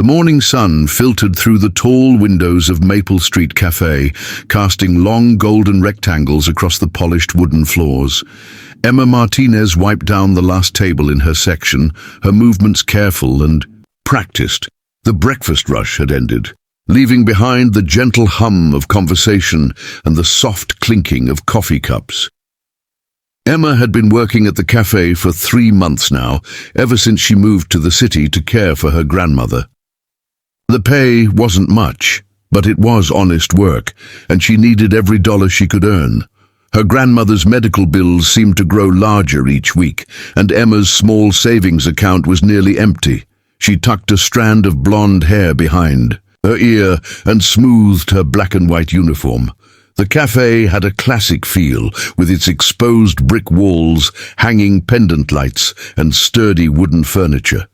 The morning sun filtered through the tall windows of Maple Street Cafe, casting long golden rectangles across the polished wooden floors. Emma Martinez wiped down the last table in her section, her movements careful and practiced. The breakfast rush had ended, leaving behind the gentle hum of conversation and the soft clinking of coffee cups. Emma had been working at the cafe for 3 months now, ever since she moved to the city to care for her grandmother. The pay wasn't much, but it was honest work, and she needed every dollar she could earn. Her grandmother's medical bills seemed to grow larger each week, and Emma's small savings account was nearly empty. She tucked a strand of blonde hair behind her ear and smoothed her black and white uniform. The cafe had a classic feel, with its exposed brick walls, hanging pendant lights, and sturdy wooden furniture.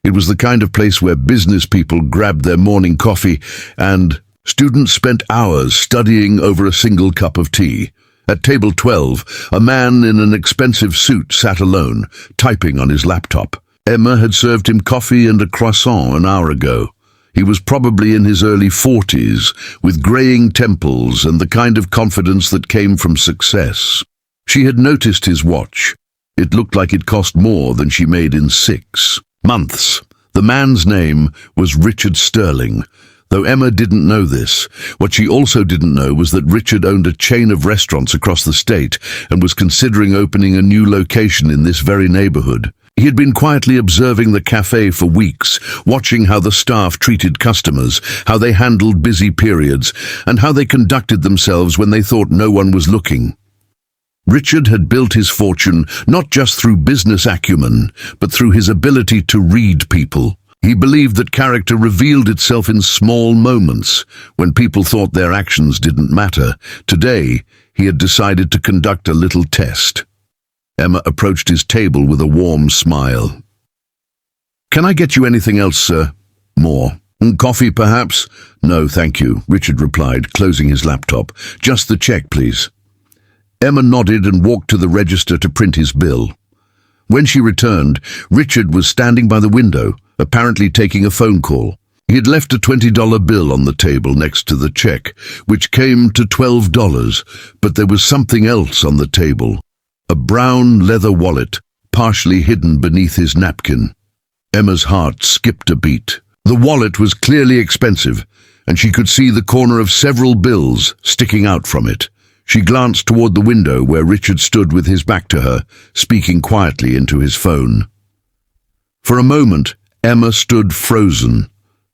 It was the kind of place where business people grabbed their morning coffee and students spent hours studying over a single cup of tea. At table 12, a man in an expensive suit sat alone, typing on his laptop. Emma had served him coffee and a croissant an hour ago. He was probably in his early 40s, with graying temples and the kind of confidence that came from success. She had noticed his watch. It looked like it cost more than she made in 6 months. The man's name was Richard Sterling. Though Emma didn't know this, what she also didn't know was that Richard owned a chain of restaurants across the state and was considering opening a new location in this very neighborhood. He had been quietly observing the cafe for weeks, watching how the staff treated customers, how they handled busy periods, and how they conducted themselves when they thought no one was looking. Richard had built his fortune not just through business acumen, but through his ability to read people. He believed that character revealed itself in small moments, when people thought their actions didn't matter. Today, he had decided to conduct a little test. Emma approached his table with a warm smile. "Can I get you anything else, sir?" "More. Coffee, perhaps?" "No, thank you," Richard replied, closing his laptop. "Just the check, please." Emma nodded and walked to the register to print his bill. When she returned, Richard was standing by the window, apparently taking a phone call. He had left a $20 bill on the table next to the check, which came to $12, but there was something else on the table. A brown leather wallet, partially hidden beneath his napkin. Emma's heart skipped a beat. The wallet was clearly expensive, and she could see the corner of several bills sticking out from it. She glanced toward the window where Richard stood with his back to her, speaking quietly into his phone. For a moment, Emma stood frozen.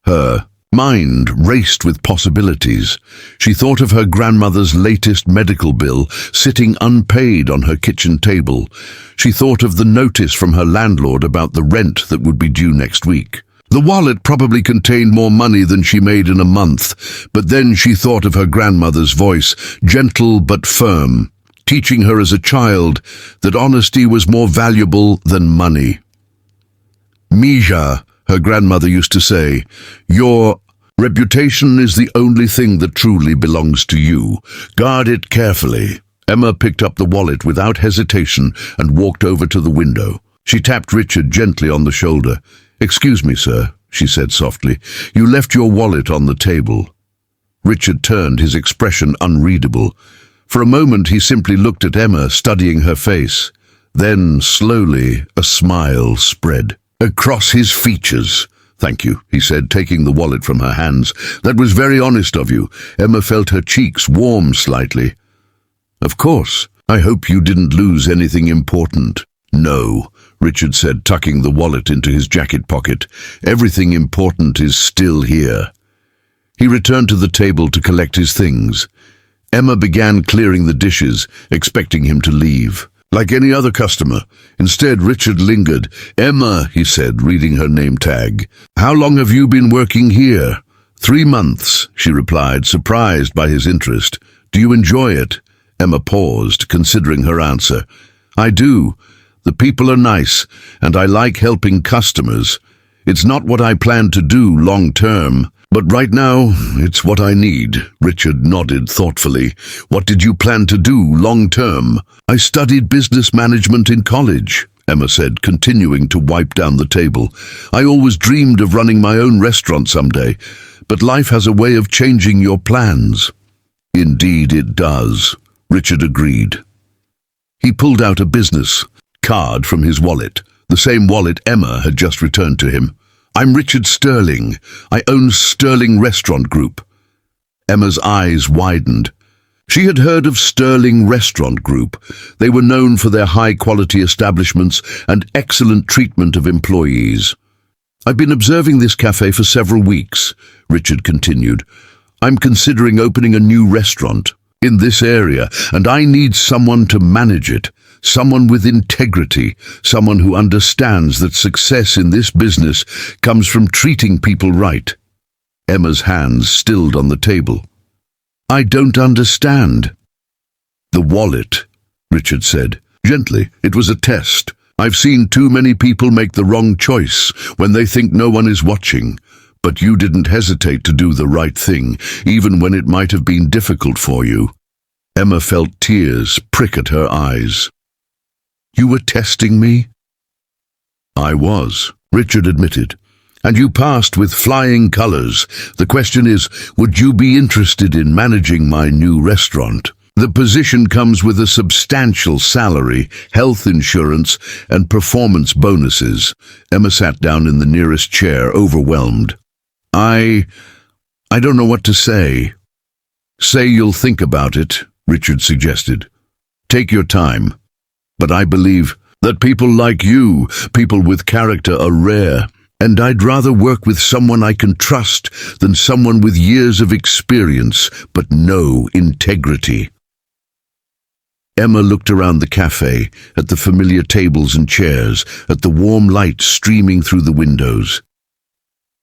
Her mind raced with possibilities. She thought of her grandmother's latest medical bill sitting unpaid on her kitchen table. She thought of the notice from her landlord about the rent that would be due next week. The wallet probably contained more money than she made in a month, but then she thought of her grandmother's voice, gentle but firm, teaching her as a child that honesty was more valuable than money. "Mija," her grandmother used to say, "your reputation is the only thing that truly belongs to you. Guard it carefully." Emma picked up the wallet without hesitation and walked over to the window. She tapped Richard gently on the shoulder. "Excuse me, sir," she said softly. "You left your wallet on the table." Richard turned, his expression unreadable. For a moment he simply looked at Emma, studying her face. Then, slowly, a smile spread across his features. "Thank you," he said, taking the wallet from her hands. "That was very honest of you." Emma felt her cheeks warm slightly. "Of course. I hope you didn't lose anything important." "No," Richard said, tucking the wallet into his jacket pocket. "Everything important is still here." He returned to the table to collect his things. Emma began clearing the dishes, expecting him to leave, like any other customer. Instead, Richard lingered. "Emma," he said, reading her name tag. "How long have you been working here?" 3 months, she replied, surprised by his interest. "Do you enjoy it?" Emma paused, considering her answer. "I do. The people are nice, and I like helping customers. It's not what I plan to do long term, but right now, it's what I need." Richard nodded thoughtfully. "What did you plan to do long term?" "I studied business management in college," Emma said, continuing to wipe down the table. "I always dreamed of running my own restaurant someday, but life has a way of changing your plans." "Indeed it does," Richard agreed. He pulled out a business card from his wallet, the same wallet Emma had just returned to him. "I'm Richard Sterling. I own Sterling Restaurant Group." Emma's eyes widened. She had heard of Sterling Restaurant Group. They were known for their high-quality establishments and excellent treatment of employees. "I've been observing this cafe for several weeks," Richard continued. "I'm considering opening a new restaurant in this area, and I need someone to manage it, someone with integrity, someone who understands that success in this business comes from treating people right." Emma's hands stilled on the table. "I don't understand." "The wallet," Richard said. Gently, "it was a test. I've seen too many people make the wrong choice when they think no one is watching. But you didn't hesitate to do the right thing, even when it might have been difficult for you." Emma felt tears prick at her eyes. "You were testing me?" "I was," Richard admitted. "And you passed with flying colors. The question is, would you be interested in managing my new restaurant? The position comes with a substantial salary, health insurance, and performance bonuses." Emma sat down in the nearest chair, overwhelmed. I don't know what to say." "Say you'll think about it," Richard suggested. "Take your time. But I believe that people like you, people with character, are rare. And I'd rather work with someone I can trust than someone with years of experience but no integrity." Emma looked around the cafe, at the familiar tables and chairs, at the warm light streaming through the windows.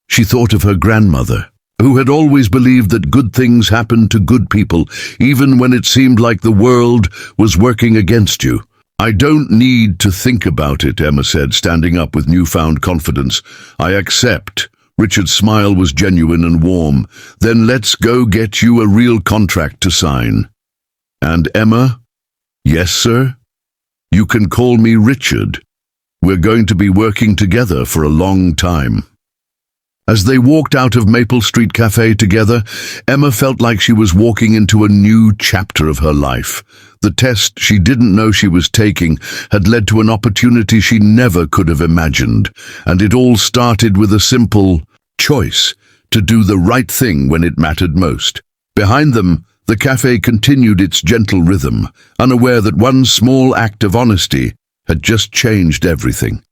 She thought of her grandmother, who had always believed that good things happened to good people, even when it seemed like the world was working against you. "I don't need to think about it," Emma said, standing up with newfound confidence. "I accept." Richard's smile was genuine and warm. "Then let's go get you a real contract to sign." "And Emma?" "Yes, sir?" "You can call me Richard. We're going to be working together for a long time." As they walked out of Maple Street Cafe together, Emma felt like she was walking into a new chapter of her life. The test she didn't know she was taking had led to an opportunity she never could have imagined, and it all started with a simple choice to do the right thing when it mattered most. Behind them, the cafe continued its gentle rhythm, unaware that one small act of honesty had just changed everything.